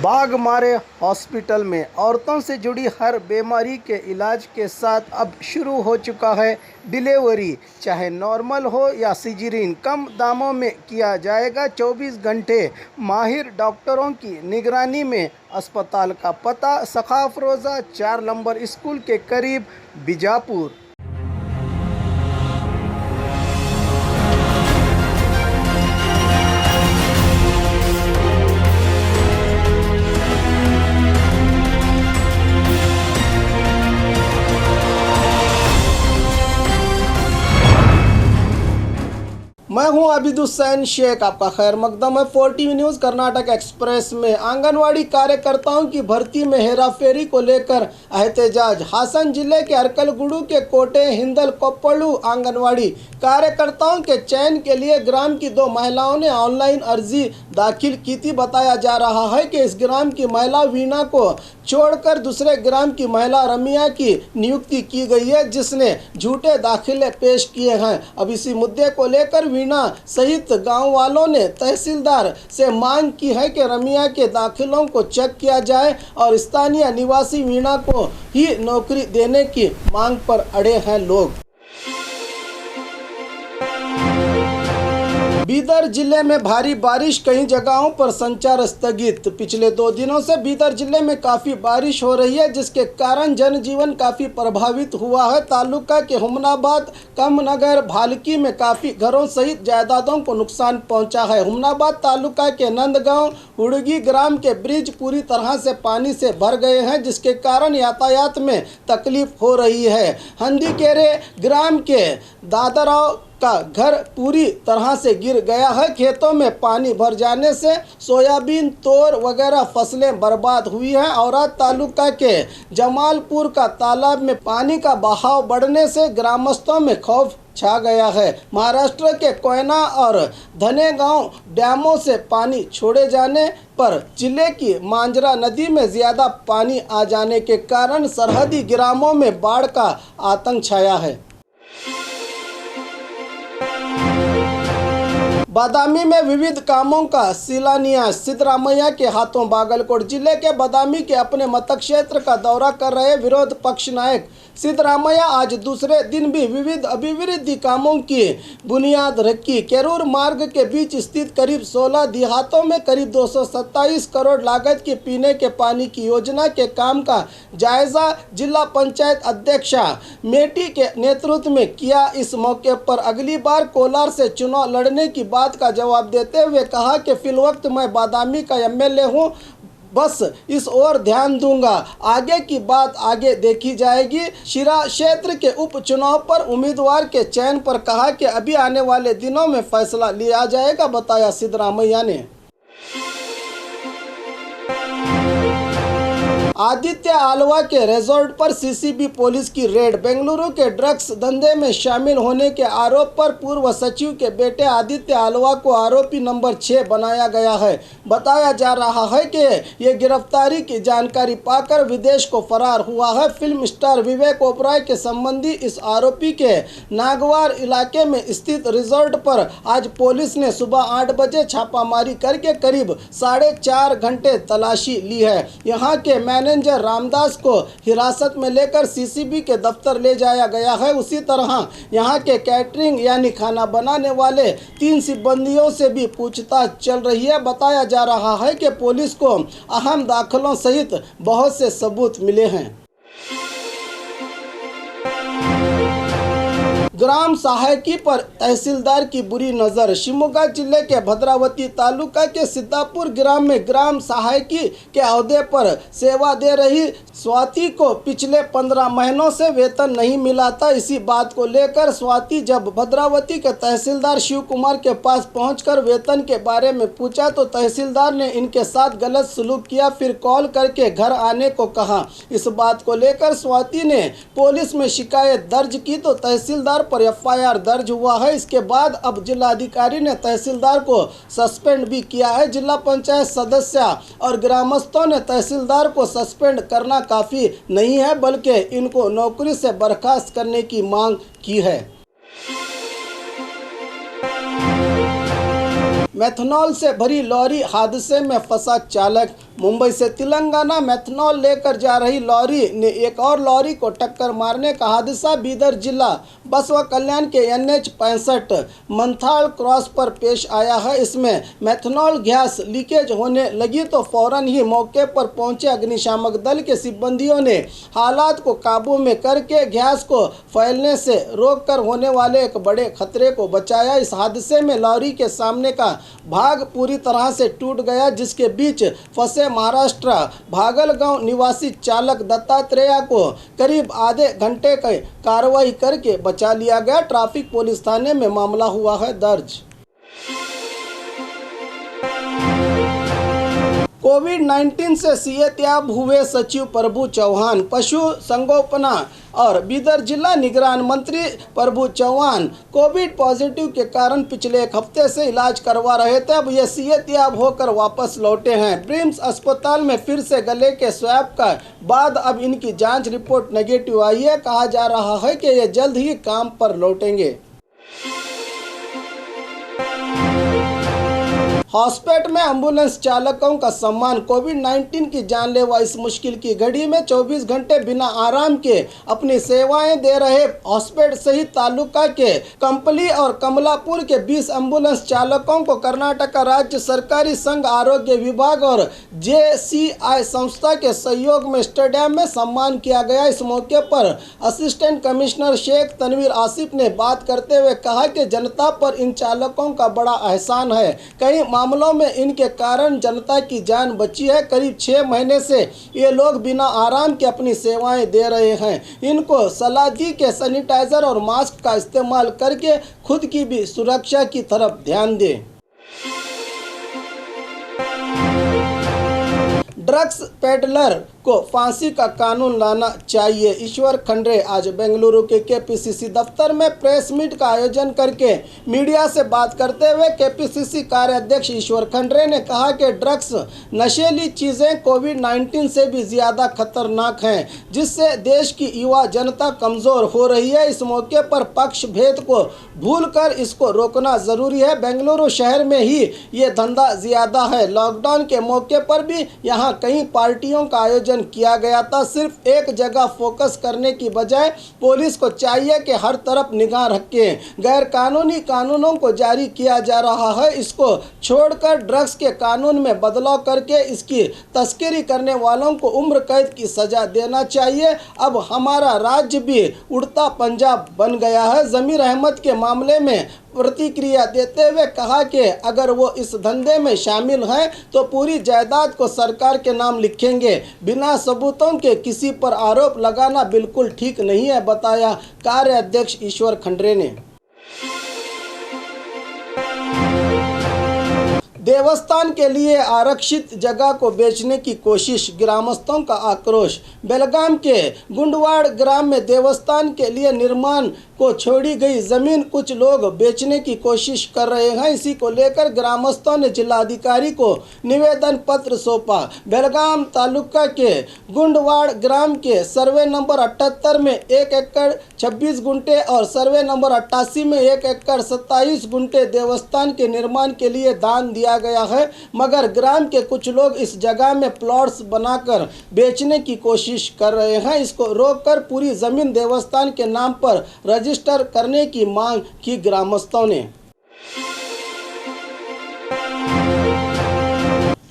Baghmare hospital में औरतों से जुड़ी हर बीमारी के इलाज के साथ अब शुरू हो चुका है डिलीवरी। चाहे नॉर्मल हो या सिजेरियन, कम दामों में किया जाएगा। 24 घंटे माहिर डॉक्टरों की निगरानी में। अस्पताल का पता सखाफ रोज़ा 4 नंबर स्कूल के करीब, बीजापुर। मैं हूं आबिद हुसैन शेख, आपका खैर मकदम है 40 न्यूज़ कर्नाटक एक्सप्रेस में। आंगनवाड़ी कार्यकर्ताओं की भर्ती में हेराफेरी को लेकर एहतजाज। हासन जिले के अरकलगुडू के कोटे हिंदल कोप्पड़ू आंगनवाड़ी कार्यकर्ताओं के चयन के लिए ग्राम की 2 महिलाओं ने ऑनलाइन अर्जी दाखिल की थी। बताया जा रहा है कि इस ग्राम की महिला वीणा को छोड़कर दूसरे ग्राम की महिला रमिया की नियुक्ति की गई है, जिसने झूठे दाखिले पेश किए हैं। अब इसी मुद्दे को लेकर वीणा सहित गांव वालों ने तहसीलदार से मांग की है कि रमिया के दाखिलों को चेक किया जाए और स्थानीय निवासी वीणा को ही नौकरी देने की मांग पर अड़े हैं लोग। बीदर जिले में भारी बारिश, कई जगहों पर संचार स्थगित। पिछले 2 दिनों से बीदर जिले में काफ़ी बारिश हो रही है, जिसके कारण जनजीवन काफ़ी प्रभावित हुआ है। तालुका के हुमनाबाद, कमनगर, भालकी में काफ़ी घरों सहित जायदादों को नुकसान पहुंचा है। हुमनाबाद तालुका के नंदगांव हुड़गी ग्राम के ब्रिज पूरी तरह से पानी से भर गए हैं, जिसके कारण यातायात में तकलीफ हो रही है। हंदीकेरे ग्राम के दादराव का घर पूरी तरह से गिर गया है। खेतों में पानी भर जाने से सोयाबीन, तोर वगैरह फसलें बर्बाद हुई हैं। औराद तालुका के जमालपुर का तालाब में पानी का बहाव बढ़ने से ग्रामस्थों में खौफ छा गया है। महाराष्ट्र के कोयना और धनेगांव डैमों से पानी छोड़े जाने पर जिले की मांजरा नदी में ज़्यादा पानी आ जाने के कारण सरहदी ग्रामों में बाढ़ का आतंक छाया है। बादामी में विविध कामों का शिलान्यास। सिद्धरामैया के हाथों। बागलकोट जिले के बादामी के अपने मतक्षेत्र का दौरा कर रहे विरोध पक्ष नायक सिद्धरामैया आज दूसरे दिन भी विविध अभिवृद्धि कामों की बुनियाद रखी। केरूर मार्ग के बीच स्थित करीब 16 देहातों में करीब 227 करोड़ लागत की पीने के पानी की योजना के काम का जायजा जिला पंचायत अध्यक्षा मेटी के नेतृत्व में किया। इस मौके पर अगली बार कोलार से चुनाव लड़ने की बात का जवाब देते हुए कहा कि फिलवक्त मैं बादामी का एमएलए हूं, बस इस ओर ध्यान दूंगा, आगे की बात आगे देखी जाएगी। शिरा क्षेत्र के उपचुनाव पर उम्मीदवार के चयन पर कहा कि अभी आने वाले दिनों में फैसला लिया जाएगा, बताया सिद्धरामैया ने। आदित्य आलवा के रिजॉर्ट पर सीसीबी पुलिस की रेड। बेंगलुरु के ड्रग्स धंधे में शामिल होने के आरोप पर पूर्व सचिव के बेटे आदित्य आलवा को आरोपी नंबर 6 बनाया गया है। बताया जा रहा है कि ये गिरफ्तारी की जानकारी पाकर विदेश को फरार हुआ है। फिल्म स्टार विवेक ओबराय के संबंधी इस आरोपी के नागवार इलाके में स्थित रिजॉर्ट पर आज पुलिस ने सुबह 8 बजे छापामारी करके करीब 4.5 घंटे तलाशी ली है। यहाँ के मैनेजर रामदास को हिरासत में लेकर सीसीबी के दफ्तर ले जाया गया है। उसी तरह यहां के कैटरिंग यानी खाना बनाने वाले 3 सिब्बंदियों से भी पूछताछ चल रही है। बताया जा रहा है कि पुलिस को अहम दाखिलों सहित बहुत से सबूत मिले हैं। ग्राम सहायकी पर तहसीलदार की बुरी नज़र। शिवमोगा जिले के भद्रावती तालुका के सिद्धापुर ग्राम में ग्राम सहायकी के ओहदे पर सेवा दे रही स्वाति को पिछले 15 महीनों से वेतन नहीं मिला था। इसी बात को लेकर स्वाति जब भद्रावती के तहसीलदार शिव कुमार के पास पहुंचकर वेतन के बारे में पूछा तो तहसीलदार ने इनके साथ गलत सलूक किया, फिर कॉल करके घर आने को कहा। इस बात को लेकर स्वाति ने पुलिस में शिकायत दर्ज की तो तहसीलदार पर एफआईआर दर्ज हुआ है। इसके बाद अब जिलाधिकारी ने तहसीलदार को सस्पेंड भी किया है। जिला पंचायत सदस्य और ग्रामस्थों ने तहसीलदार को सस्पेंड करना काफ़ी नहीं है, बल्कि इनको नौकरी से बर्खास्त करने की मांग की है। मेथनॉल से भरी लॉरी हादसे में फंसा चालक। मुंबई से तेलंगाना मेथनॉल लेकर जा रही लॉरी ने एक और लॉरी को टक्कर मारने का हादसा बीदर जिला बसवा कल्याण के NH 65 मंथाल क्रॉस पर पेश आया है। इसमें मेथनॉल गैस लीकेज होने लगी तो फौरन ही मौके पर पहुंचे अग्निशामक दल के सिब्बंदियों ने हालात को काबू में करके गैस को फैलने से रोककर होने वाले एक बड़े खतरे को बचाया। इस हादसे में लॉरी के सामने का भाग पूरी तरह से टूट गया, जिसके बीच फंसे महाराष्ट्र भागलगांव निवासी चालक दत्तात्रेय को करीब आधे घंटे की कार्रवाई करके बचा लिया गया। ट्रैफिक पुलिस थाने में मामला हुआ है दर्ज। कोविड-19 से सेहतयाब हुए सचिव प्रभु चौहान। पशु संगोपना और बीदर जिला निगरान मंत्री प्रभु चौहान कोविड पॉजिटिव के कारण पिछले एक हफ्ते से इलाज करवा रहे थे। अब ये सेहतयाब होकर वापस लौटे हैं। ब्रिम्स अस्पताल में फिर से गले के स्वैब का बाद अब इनकी जांच रिपोर्ट नेगेटिव आई है। कहा जा रहा है कि ये जल्द ही काम पर लौटेंगे। हॉस्पिटल में एम्बुलेंस चालकों का सम्मान। कोविड-19 की जानलेवा इस मुश्किल की घड़ी में 24 घंटे बिना आराम के अपनी सेवाएं दे रहे हॉस्पिटल सहित तालुका के कंपली और कमलापुर के 20 एम्बुलेंस चालकों को कर्नाटक राज्य सरकारी संघ आरोग्य विभाग और JCI संस्था के सहयोग में स्टेडियम में सम्मान किया गया। इस मौके पर असिस्टेंट कमिश्नर शेख तनवीर आसिफ ने बात करते हुए कहा कि जनता पर इन चालकों का बड़ा एहसान है। कई मामलों में इनके कारण जनता की जान बची है। करीब 6 महीने से ये लोग बिना आराम के अपनी सेवाएं दे रहे हैं। इनको सलाह दी कि सैनिटाइजर और मास्क का इस्तेमाल करके खुद की भी सुरक्षा की तरफ ध्यान दें। ड्रग्स पेडलर को फांसी का कानून लाना चाहिए। ईश्वर खंड्रे आज बेंगलुरु के KPCC दफ्तर में प्रेस मीट का आयोजन करके मीडिया से बात करते हुए KPCC कार्याध्यक्ष ईश्वर खंड्रे ने कहा कि ड्रग्स नशीली चीज़ें कोविड-19 से भी ज़्यादा खतरनाक हैं, जिससे देश की युवा जनता कमज़ोर हो रही है। इस मौके पर पक्ष भेद को भूलकर इसको रोकना ज़रूरी है। बेंगलुरु शहर में ही ये धंधा ज़्यादा है। लॉकडाउन के मौके पर भी यहाँ कई पार्टियों का आयोजन किया गया था। सिर्फ एक जगह फोकस करने की बजाय पुलिस को चाहिए कि हर तरफ निगाह रखें। गैर कानूनी कानूनों को जारी किया जा रहा है, इसको छोड़कर ड्रग्स के कानून में बदलाव करके इसकी तस्करी करने वालों को उम्र कैद की सजा देना चाहिए। अब हमारा राज्य भी उड़ता पंजाब बन गया है। जमीर अहमद के मामले में प्रतिक्रिया देते हुए कहा कि अगर वो इस धंधे में शामिल हैं तो पूरी जायदाद को सरकार के नाम लिखेंगे। बिना सबूतों के किसी पर आरोप लगाना बिल्कुल ठीक नहीं है, बताया कार्याध्यक्ष ईश्वर खंड्रे ने। देवस्थान के लिए आरक्षित जगह को बेचने की कोशिश, ग्रामस्थों का आक्रोश। बेलगाम के गुंडवाड़ ग्राम में देवस्थान के लिए निर्माण को छोड़ी गई जमीन कुछ लोग बेचने की कोशिश कर रहे हैं। इसी को लेकर ग्रामस्थों ने जिलाधिकारी को निवेदन पत्र सौंपा। बेलगाम तालुका के गुंडवाड़ ग्राम के सर्वे नंबर 78 में 1 एकड़ 26 गुंटे और सर्वे नंबर 88 में 1 एकड़ 27 गुंटे देवस्थान के निर्माण के लिए दान दिया गया है, मगर ग्राम के कुछ लोग इस जगह में प्लॉट्स बनाकर बेचने की कोशिश कर रहे हैं। इसको रोककर पूरी जमीन देवस्थान के नाम पर रजिस्टर करने की मांग की ग्रामस्थों ने।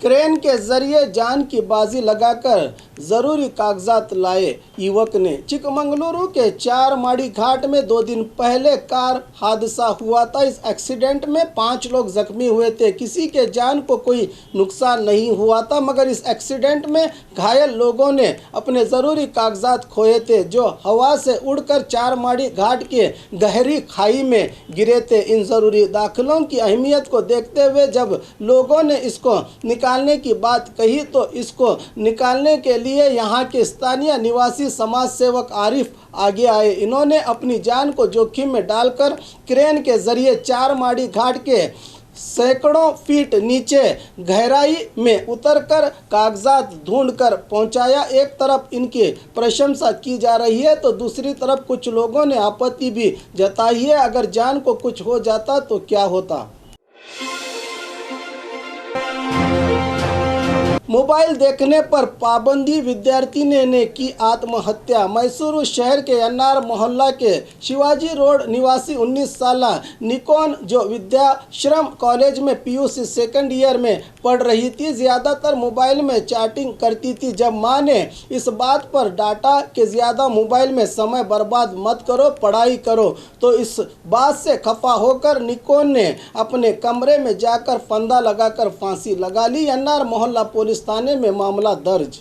क्रेन के जरिए जान की बाजी लगाकर जरूरी कागजात लाए युवक ने। चिकमंगलुरु के 4 माड़ी घाट में 2 दिन पहले कार हादसा हुआ था। इस एक्सीडेंट में 5 लोग जख्मी हुए थे। किसी के जान को कोई नुकसान नहीं हुआ था, मगर इस एक्सीडेंट में घायल लोगों ने अपने ज़रूरी कागजात खोए थे, जो हवा से उड़कर 4 माड़ी घाट के गहरी खाई में गिरे थे। इन ज़रूरी दाखिलों की अहमियत को देखते हुए जब लोगों ने इसको निकालने की बात कही तो इसको निकालने के लिए यहाँ के स्थानीय निवासी समाज सेवक आरिफ आगे आए। इन्होंने अपनी जान को जोखिम में डालकर क्रेन के जरिए 4 माड़ी घाट के सैकड़ों फीट नीचे गहराई में उतरकर कागजात ढूंढकर पहुंचाया। एक तरफ इनकी प्रशंसा की जा रही है तो दूसरी तरफ कुछ लोगों ने आपत्ति भी जताई है। अगर जान को कुछ हो जाता तो क्या होता। मोबाइल देखने पर पाबंदी, विद्यार्थी ने की आत्महत्या। मैसूरू शहर के एनआर मोहल्ला के शिवाजी रोड निवासी 19 साल निकोन जो विद्याश्रम कॉलेज में पीयूसी सेकंड ईयर में पढ़ रही थी, ज़्यादातर मोबाइल में चैटिंग करती थी। जब माँ ने इस बात पर डांटा कि ज़्यादा मोबाइल में समय बर्बाद मत करो, पढ़ाई करो, तो इस बात से खफा होकर निकोन ने अपने कमरे में जाकर फंदा लगाकर फांसी लगा ली। एनआर मोहल्ला पुलिस थाने में मामला दर्ज।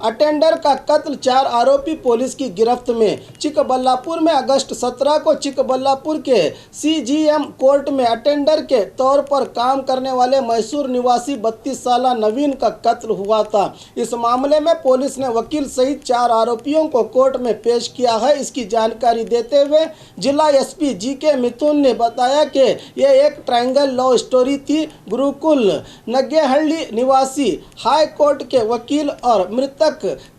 अटेंडर का कत्ल, 4 आरोपी पुलिस की गिरफ्त में। चिकबल्लापुर में अगस्त 17 को चिकबल्लापुर के सीजीएम कोर्ट में अटेंडर के तौर पर काम करने वाले मैसूर निवासी 32 साल नवीन का कत्ल हुआ था। इस मामले में पुलिस ने वकील सहित 4 आरोपियों को कोर्ट में पेश किया है। इसकी जानकारी देते हुए जिला एसपी जीके मिथुन ने बताया कि यह एक ट्रायंगल लव स्टोरी थी। गुरुकुल नग्गेहल्ली निवासी हाई कोर्ट के वकील और मृतक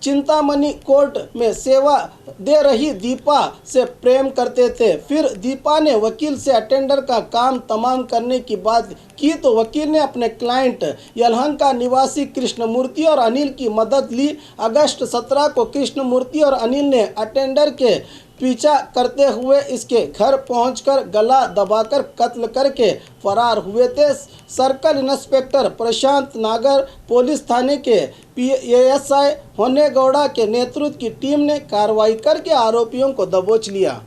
चिंतामणि कोर्ट में सेवा दे रही दीपा से प्रेम करते थे। फिर दीपा ने वकील से अटेंडर का काम तमाम करने की बात की तो वकील ने अपने क्लाइंट यलहंका निवासी कृष्णमूर्ति और अनिल की मदद ली। अगस्त 17 को कृष्णमूर्ति और अनिल ने अटेंडर के पीछा करते हुए इसके घर पहुंचकर गला दबाकर कत्ल करके फरार हुए थे। सर्कल इंस्पेक्टर प्रशांत नागर, पुलिस थाने के एएसआई होनेगौड़ा के नेतृत्व की टीम ने कार्रवाई करके आरोपियों को दबोच लिया।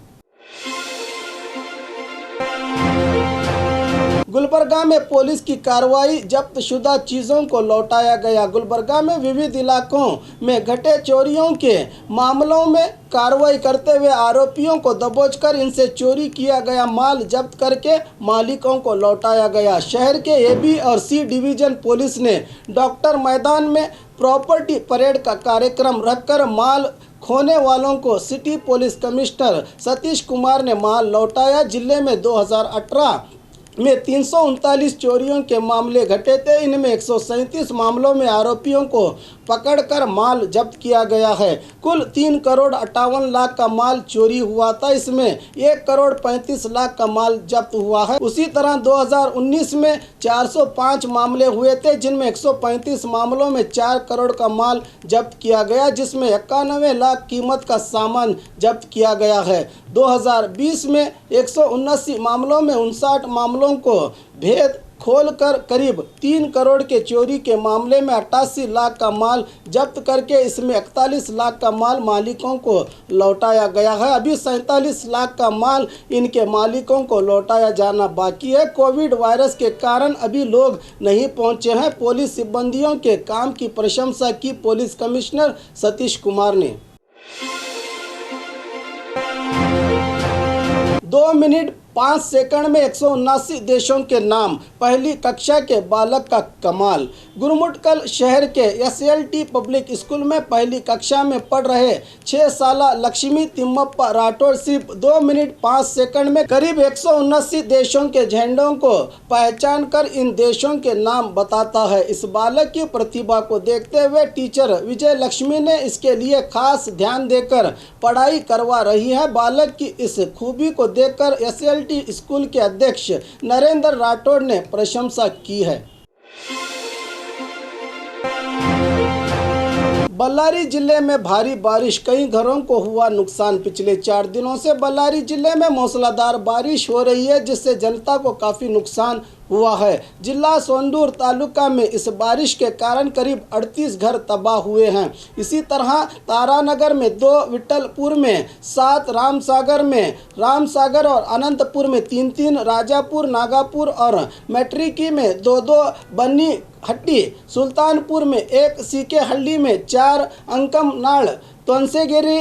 गुलबर्गा में पुलिस की कार्रवाई, जब्त शुदा चीज़ों को लौटाया गया। गुलबर्गा में विविध इलाकों में घटे चोरियों के मामलों में कार्रवाई करते हुए आरोपियों को दबोचकर इनसे चोरी किया गया माल जब्त करके मालिकों को लौटाया गया। शहर के एबी और सी डिवीजन पुलिस ने डॉक्टर मैदान में प्रॉपर्टी परेड का कार्यक्रम रखकर माल खोने वालों को city police commissioner Satish Kumar ने माल लौटाया। जिले में 2018 में 339 चोरियों के मामले घटे थे। इनमें 137 मामलों में आरोपियों को पकड़कर माल जब्त किया गया है। कुल 3 करोड़ 58 लाख का माल चोरी हुआ था। इसमें 1 करोड़ 35 लाख का माल जब्त हुआ है। उसी तरह 2019 में 405 मामले हुए थे, जिनमें 135 मामलों में 4 करोड़ का माल जब्त किया गया, जिसमें 91 लाख कीमत का सामान जब्त किया गया है। 2020 में 179 मामलों में 59 मामलों को भेद खोलकर करीब 3 करोड़ के चोरी के मामले में 88 लाख का माल जब्त करके इसमें 41 लाख का माल मालिकों को लौटाया गया है। अभी 47 लाख का माल इनके मालिकों को लौटाया जाना बाकी है। कोविड वायरस के कारण अभी लोग नहीं पहुंचे हैं। पुलिस सिब्बंदियों के काम की प्रशंसा की पुलिस कमिश्नर सतीश कुमार ने। 2 मिनट 5 सेकंड में 179 देशों के नाम, पहली कक्षा के बालक का कमाल। गुरमुटकल शहर के एसएलटी पब्लिक स्कूल में पहली कक्षा में पढ़ रहे 6 साल लक्ष्मी तिम्मप्पा राठौड़ सिर्फ 2 मिनट 5 सेकंड में करीब 179 देशों के झंडों को पहचान कर इन देशों के नाम बताता है। इस बालक की प्रतिभा को देखते हुए टीचर विजय लक्ष्मी ने इसके लिए खास ध्यान देकर पढ़ाई करवा रही है। बालक की इस खूबी को देखकर एसएलटी स्कूल के अध्यक्ष नरेंद्र राठौड़ ने प्रशंसा की है। बल्लारी जिले में भारी बारिश, कई घरों को हुआ नुकसान। पिछले 4 दिनों से बल्लारी जिले में मूसलाधार बारिश हो रही है, जिससे जनता को काफ़ी नुकसान हुआ है। जिला सोंदूर तालुका में इस बारिश के कारण करीब 38 घर तबाह हुए हैं। इसी तरह तारानगर में 2, विठलपुर में 7, रामसागर और अनंतपुर में 3, राजापुर, नागापुर और मैट्रिकी में 2, बन्नी हट्टी सुल्तानपुर में 1, सीकेहल्ली में 4, अंकमनाड़, तोंसेगेरी,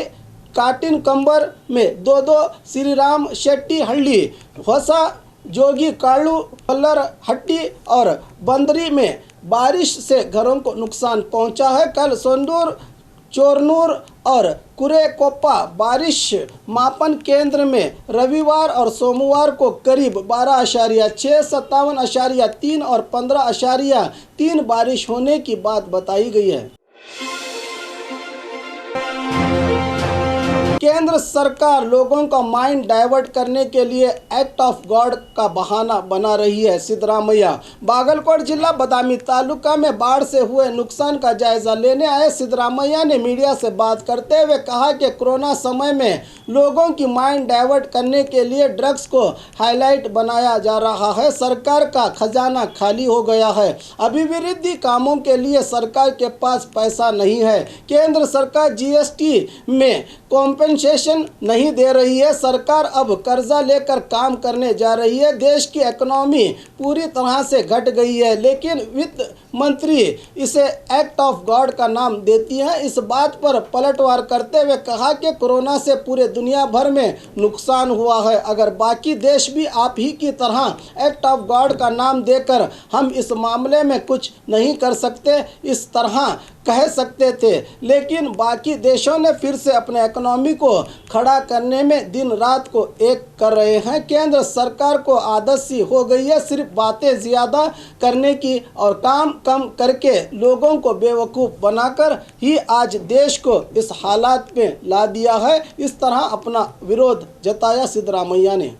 काटिन कंबर में 2, श्री राम शेट्टी हल्ली, होसा जोगी कालू, पल्लर हट्टी और बंदरी में बारिश से घरों को नुकसान पहुंचा है। कल सोंदूर, चोरनूर और कुरेकोप्पा बारिश मापन केंद्र में रविवार और सोमवार को करीब 12.6, 57.3 और 15.3 बारिश होने की बात बताई गई है। केंद्र सरकार लोगों का माइंड डाइवर्ट करने के लिए एक्ट ऑफ गॉड का बहाना बना रही है। सिद्धरामैया बागलकोट जिला बदामी तालुका में बाढ़ से हुए नुकसान का जायजा लेने आए सिद्धरामैया ने मीडिया से बात करते हुए कहा कि कोरोना समय में लोगों की माइंड डाइवर्ट करने के लिए ड्रग्स को हाईलाइट बनाया जा रहा है। सरकार का खजाना खाली हो गया है। अभिवृद्धि कामों के लिए सरकार के पास पैसा नहीं है। केंद्र सरकार जीएसटी में कॉम्पेंसेशन नहीं दे रही है। सरकार अब कर्जा लेकर काम करने जा रही है। देश की इकोनॉमी पूरी तरह से घट गई है, लेकिन वित्त मंत्री इसे एक्ट ऑफ गॉड का नाम देती है। इस बात पर पलटवार करते हुए कहा कि कोरोना से पूरे दुनिया भर में नुकसान हुआ है। अगर बाकी देश भी आप ही की तरह एक्ट ऑफ गॉड का नाम देकर हम इस मामले में कुछ नहीं कर सकते, इस तरह कह सकते थे, लेकिन बाकी देशों ने फिर से अपने इकोनॉमी को खड़ा करने में दिन रात को एक कर रहे हैं। केंद्र सरकार को आदत सी हो गई है सिर्फ बातें ज़्यादा करने की और काम कम करके लोगों को बेवकूफ़ बनाकर ही आज देश को इस हालात में ला दिया है। इस तरह अपना विरोध जताया सिद्धरामैया ने।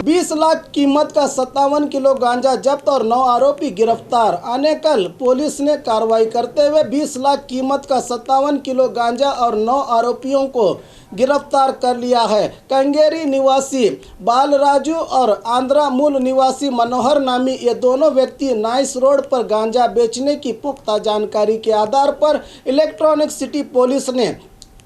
20 लाख कीमत का 57 किलो गांजा जब्त और 9 आरोपी गिरफ्तार। आनेकल पुलिस ने कार्रवाई करते हुए 20 लाख कीमत का 57 किलो गांजा और 9 आरोपियों को गिरफ्तार कर लिया है। कंगेरी निवासी बालराजू और आंध्रा मूल निवासी मनोहर नामी ये दोनों व्यक्ति नाइस रोड पर गांजा बेचने की पुख्ता जानकारी के आधार पर इलेक्ट्रॉनिक सिटी पुलिस ने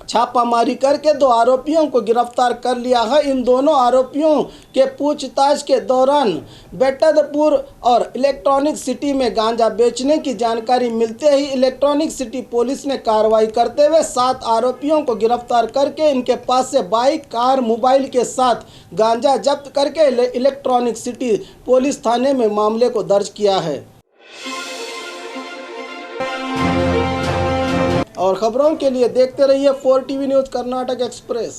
छापामारी करके 2 आरोपियों को गिरफ्तार कर लिया है। इन दोनों आरोपियों के पूछताछ के दौरान बेटदपुर और इलेक्ट्रॉनिक सिटी में गांजा बेचने की जानकारी मिलते ही इलेक्ट्रॉनिक सिटी पुलिस ने कार्रवाई करते हुए 7 आरोपियों को गिरफ्तार करके इनके पास से बाइक, कार, मोबाइल के साथ गांजा जब्त करके इलेक्ट्रॉनिक सिटी पुलिस थाने में मामले को दर्ज किया है। और खबरों के लिए देखते रहिए 4 टीवी न्यूज़ कर्नाटक एक्सप्रेस।